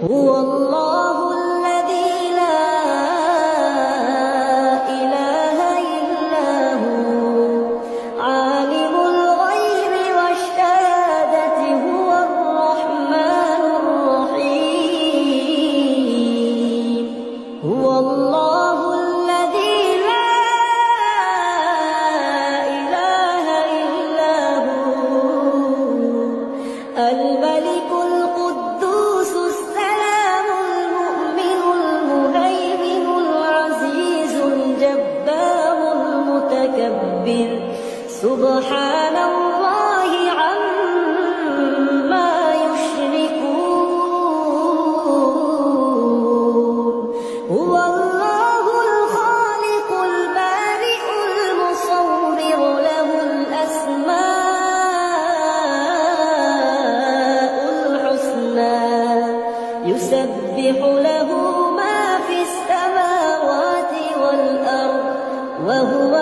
هو الله الذي لا إله إلا هو عالم الغيب والشهادة هو الرحمن الرحيم هو الله الذي لا إله إلا هو الملك القدوس السلام المؤمن المهيمن العزيز الجبار المتكبر سبحان الله عما يشركون هو الله الخالق البارئ المصور له الأسماء الحسنى يسبح له ما في السماوات والأرض وهو